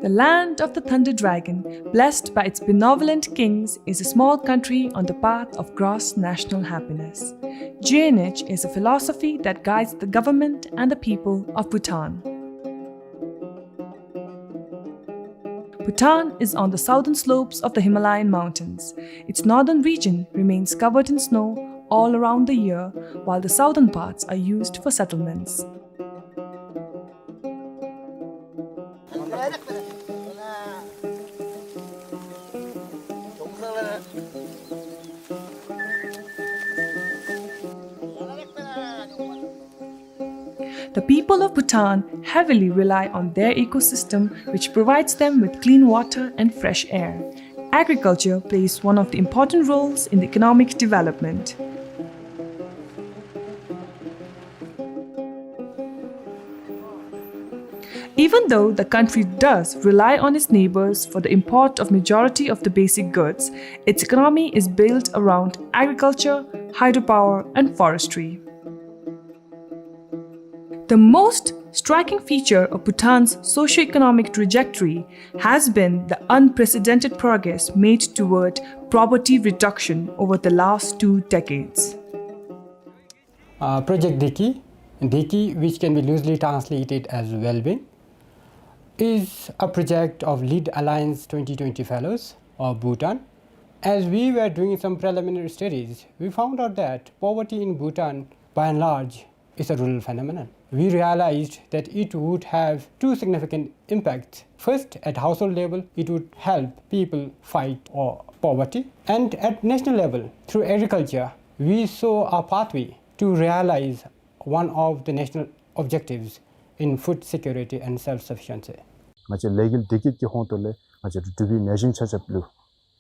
The land of the Thunder Dragon, blessed by its benevolent kings, is a small country on the path of gross national happiness. Drainage is a philosophy that guides the government and the people of Bhutan. Bhutan is on the southern slopes of the Himalayan mountains. Its northern region remains covered in snow all around the year, while the southern parts are used for settlements. The people of Bhutan heavily rely on their ecosystem, which provides them with clean water and fresh air. Agriculture plays one of the important roles in the economic development. Even though the country does rely on its neighbors for the import of majority of the basic goods, its economy is built around agriculture, hydropower, and forestry. The most striking feature of Bhutan's socio-economic trajectory has been the unprecedented progress made toward poverty reduction over the last 2 decades. Project Dekyid, which can be loosely translated as well-being, is a project of Lead Alliance 2020 Fellows of Bhutan. As we were doing some preliminary studies, we found out that poverty in Bhutan, by and large, is a rural phenomenon. We realized that it would have 2 significant impacts. First, at household level, it would help people fight poverty. And at national level, through agriculture, we saw a pathway to realize one of the national objectives in food security and self-sufficiency. legal Dekyid ki hontole to be najim chachaplu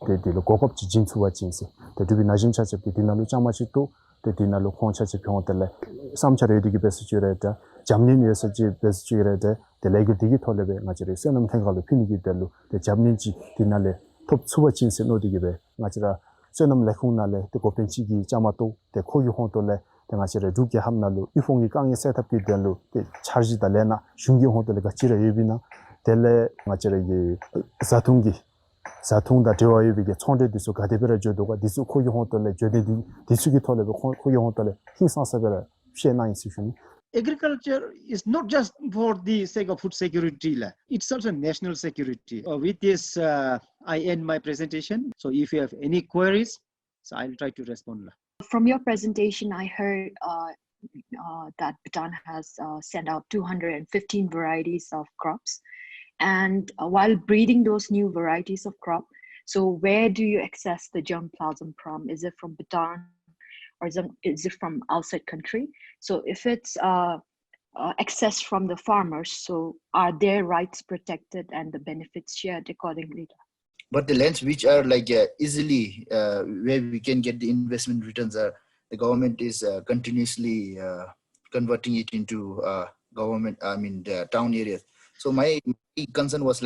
the kokop jinsuwa jinsi to be najim chachap dinalu chamachitu the dinalu honchachip hontole samchare digi besjureta jamnin yesaji besjureta the legal Dekyid holebe ngachire senam thengalu pinigi delu the jamninji dinale top suwa jinsi no digibe ngachira senam lekhunale the kopenchigi chamato the khoyu hontole ngachire duke hamnalu ifongi kangi setup ki delu the charge dalena shungi hontole gachira yebina 텔레 마치르기 사퉁다 되어이비게 총대 디수 가데베라 조도가 디수 코기 혼토레 조데디 디수기 톨레 코기 혼토레 킹사사베라 피에나 인스티튜션. Agriculture is not just for the sake of food security, it's also national security. With this, I end my presentation. So if you have any queries, so I'll try to respond. From your presentation, I heard that Bhutan has sent out 215 varieties of crops. And while breeding those new varieties of crop, so where do you access the germplasm from? Is it from Bhutan or is it from outside country? So if it's accessed from the farmers, so are their rights protected and the benefits shared accordingly? But the lands which are easily where we can get the investment returns, the government is continuously converting it into the town areas. So my concern was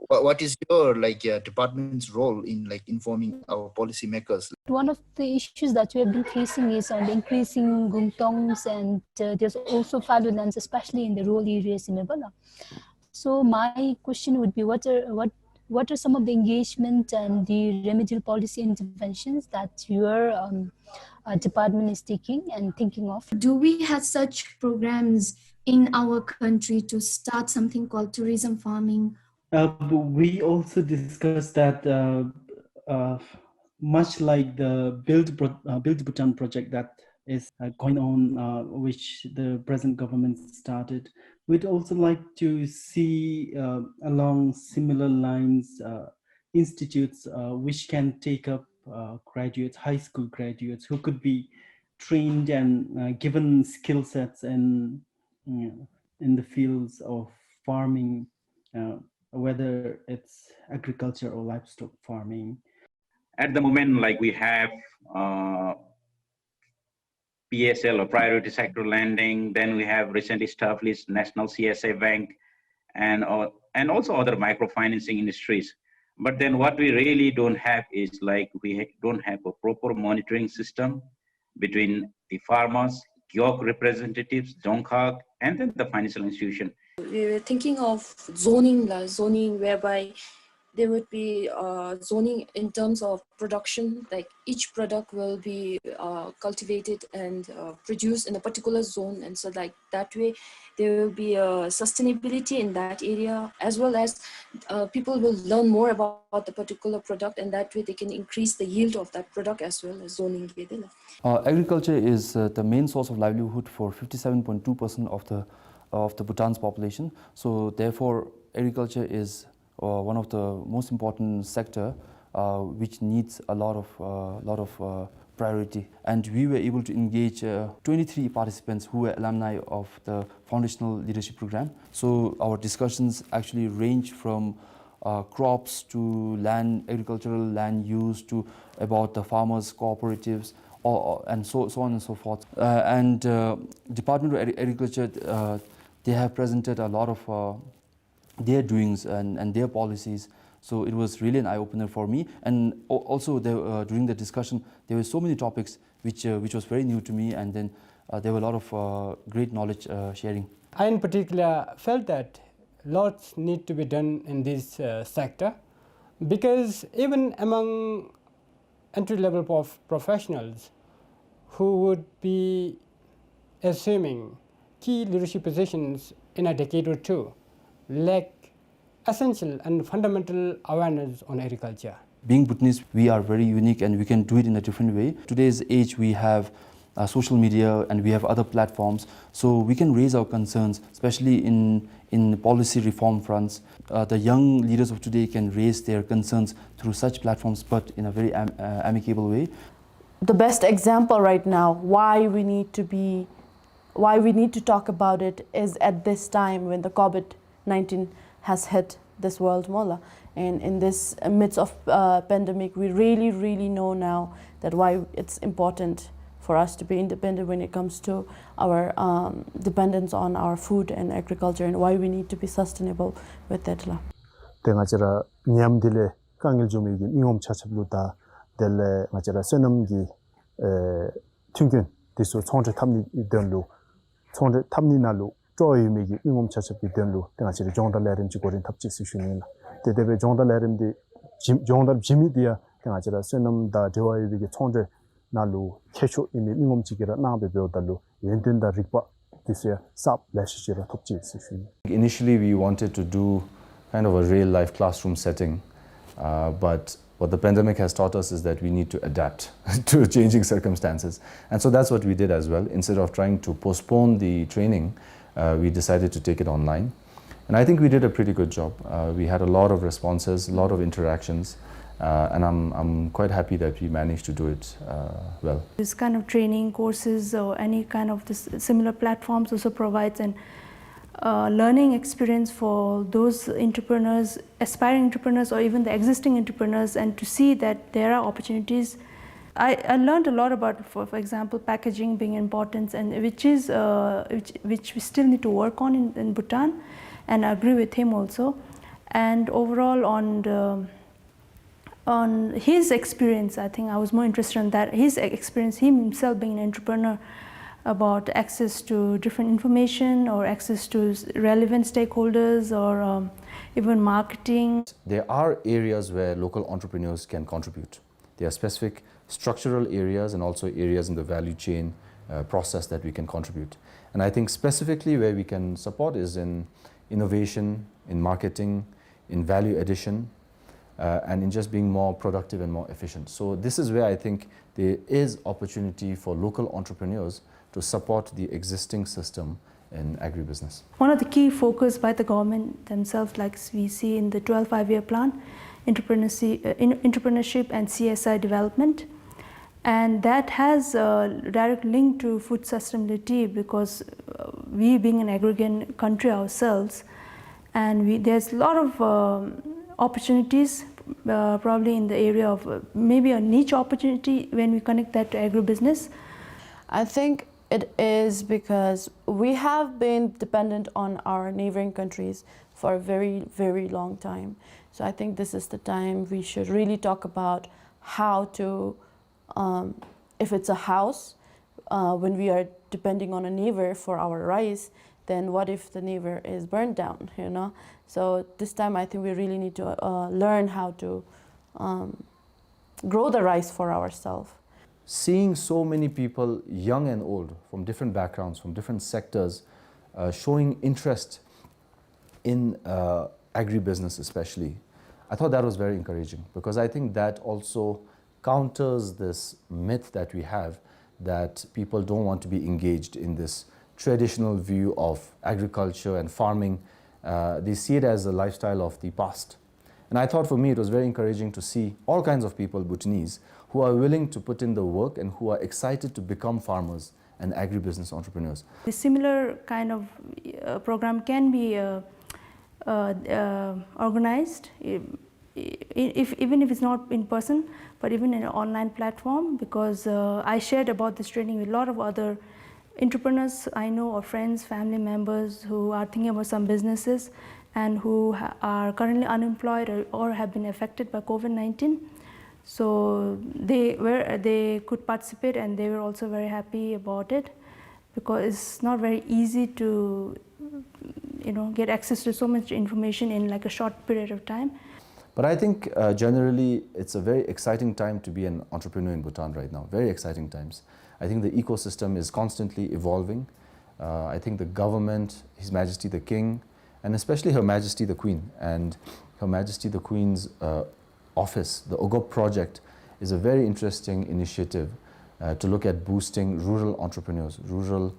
what is your department's role in informing our policymakers? One of the issues that we have been facing is on the increasing goongtongs, and there's also fallow lands, especially in the rural areas in Ebola. So my question would be, what are some of the engagement and the remedial policy interventions that your department is taking and thinking of? Do we have such programs in our country to start something called tourism farming? We also discussed that much like the Build Bhutan project that is going on, which the present government started, we'd also like to see along similar lines institutes which can take up graduates, high school graduates who could be trained and given skill sets in the fields of farming, whether it's agriculture or livestock farming. At the moment, we have PSL or priority sector lending, then we have recently established National CSA Bank and also other microfinancing industries. But then what we really don't have is we don't have a proper monitoring system between the farmers, GIOC representatives, Donghak, and then the financial institution. We were thinking of zoning whereby there would be zoning in terms of production, like each product will be cultivated and produced in a particular zone. And so like that way, there will be sustainability in that area, as well as people will learn more about the particular product, and that way they can increase the yield of that product as well as zoning. Agriculture is the main source of livelihood for 57.2% of the Bhutan's population. So therefore, agriculture is one of the most important sector which needs a lot of priority. And we were able to engage 23 participants who were alumni of the foundational leadership program. So our discussions actually range from crops to agricultural land use to about the farmers' cooperatives, and so on and so forth. Department of Agriculture, they have presented a lot of their doings and their policies. So it was really an eye-opener for me. And also during the discussion, there were so many topics which was very new to me, and then there were a lot of great knowledge sharing. I in particular felt that lots need to be done in this sector, because even among entry-level professionals who would be assuming key leadership positions in a decade or two lack essential and fundamental awareness on agriculture. Being Bhutanese, we are very unique and we can do it in a different way. Today's age, we have social media and we have other platforms, so we can raise our concerns, especially in policy reform fronts. The young leaders of today can raise their concerns through such platforms, but in a very amicable way. The best example right now why we need to talk about it is at this time when the COVID-19 has hit this world, Mola. And in this midst of pandemic, we really know now that why it's important for us to be independent when it comes to our dependence on our food and agriculture, and why we need to be sustainable with that. Tengachara nyamdile kangil ingom chachapluta dele ngachara senamgi tingün diso chongje tamni denlu chongje tamni nalu 조이미기 ingom chachapli denlu tengachara jongda larimji gorin tapchiksi shunina dedebe jongda larimdi jongda jimidia tengachara senamda dewaibigi chongje nalu kesho imi ingom지기라 나베 배우달로 연된다 릭바 디스야 삽 레시지라 톱지스 슈. Initially we wanted to do kind of a real life classroom setting, but what the pandemic has taught us is that we need to adapt to changing circumstances, and so that's what we did as well. Instead of trying to postpone the training, we decided to take it online, and I think we did a pretty good job. We had a lot of responses, a lot of interactions. And I'm quite happy that we managed to do it well. This kind of training courses or any kind of similar platforms also provides an learning experience for those entrepreneurs, aspiring entrepreneurs, or even the existing entrepreneurs, and to see that there are opportunities. I learned a lot about, for example, packaging being important, and which we still need to work on in Bhutan, and I agree with him also. And overall on his experience, I think I was more interested in that. His experience, him himself being an entrepreneur, about access to different information or access to relevant stakeholders or even marketing. There are areas where local entrepreneurs can contribute. There are specific structural areas and also areas in the value chain process that we can contribute. And I think specifically where we can support is in innovation, in marketing, in value addition, and in just being more productive and more efficient. So this is where I think there is opportunity for local entrepreneurs to support the existing system in agribusiness. One of the key focus by the government themselves, like we see in the 12 5-year plan, entrepreneurship and CSI development. And that has a direct link to food sustainability, because we being an agrarian country ourselves, and there's a lot of opportunities probably in the area of maybe a niche opportunity when we connect that to agribusiness. I think it is because we have been dependent on our neighboring countries for a very long time. So I think this is the time we should really talk about how to, if it's a house, when we are depending on a neighbor for our rice, then what if the neighbor is burned down, you know? So this time I think we really need to learn how to grow the rice for ourselves. Seeing so many people, young and old, from different backgrounds, from different sectors, showing interest in agribusiness especially, I thought that was very encouraging, because I think that also counters this myth that we have that people don't want to be engaged in this traditional view of agriculture and farming. They see it as a lifestyle of the past. And I thought for me it was very encouraging to see all kinds of people, Bhutanese, who are willing to put in the work and who are excited to become farmers and agribusiness entrepreneurs. The similar kind of program can be organized, even if it's not in person, but even in an online platform, because I shared about this training with a lot of other entrepreneurs I know, or friends, family members who are thinking about some businesses and who are currently unemployed or have been affected by COVID-19. So they could participate, and they were also very happy about it, because it's not very easy to get access to so much information in like a short period of time. But I think generally it's a very exciting time to be an entrepreneur in Bhutan right now, very exciting times. I think the ecosystem is constantly evolving. I think the government, His Majesty the King, and especially Her Majesty the Queen, and Her Majesty the Queen's office, the OGOP project, is a very interesting initiative to look at boosting rural entrepreneurs, rural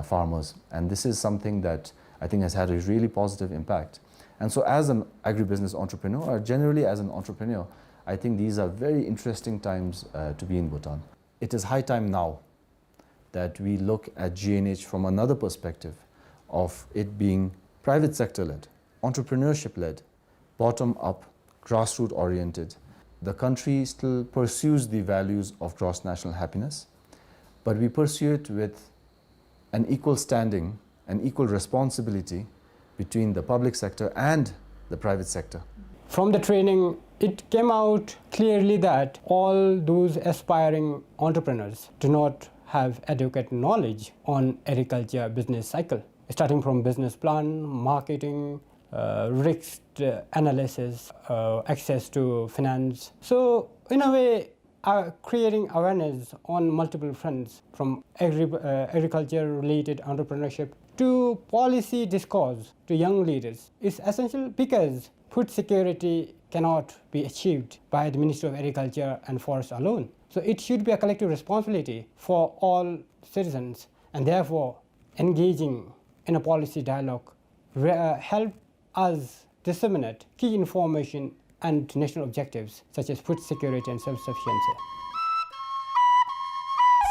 farmers. And this is something that I think has had a really positive impact. And so as an agribusiness entrepreneur, or generally as an entrepreneur, I think these are very interesting times to be in Bhutan. It is high time now that we look at GNH from another perspective of it being private sector-led, entrepreneurship-led, bottom-up, grassroots-oriented. The country still pursues the values of gross national happiness, but we pursue it with an equal standing, an equal responsibility between the public sector and the private sector. From the training, it came out clearly that all those aspiring entrepreneurs do not have adequate knowledge on agriculture business cycle, starting from business plan, marketing, risk analysis, access to finance. So in a way, creating awareness on multiple fronts, from agriculture-related entrepreneurship to policy discourse to young leaders, is essential, because food security cannot be achieved by the Ministry of Agriculture and Forest alone. So it should be a collective responsibility for all citizens, and therefore engaging in a policy dialogue help us disseminate key information and national objectives such as food security and self-sufficiency.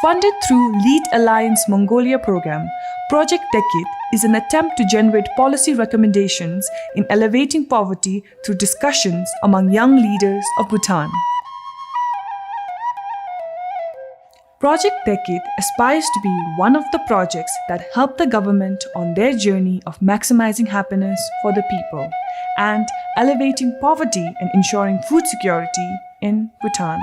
Funded through Lead Alliance Mongolia program, Project Dekyid is an attempt to generate policy recommendations in elevating poverty through discussions among young leaders of Bhutan. Project Dekyid aspires to be one of the projects that help the government on their journey of maximizing happiness for the people and elevating poverty and ensuring food security in Bhutan.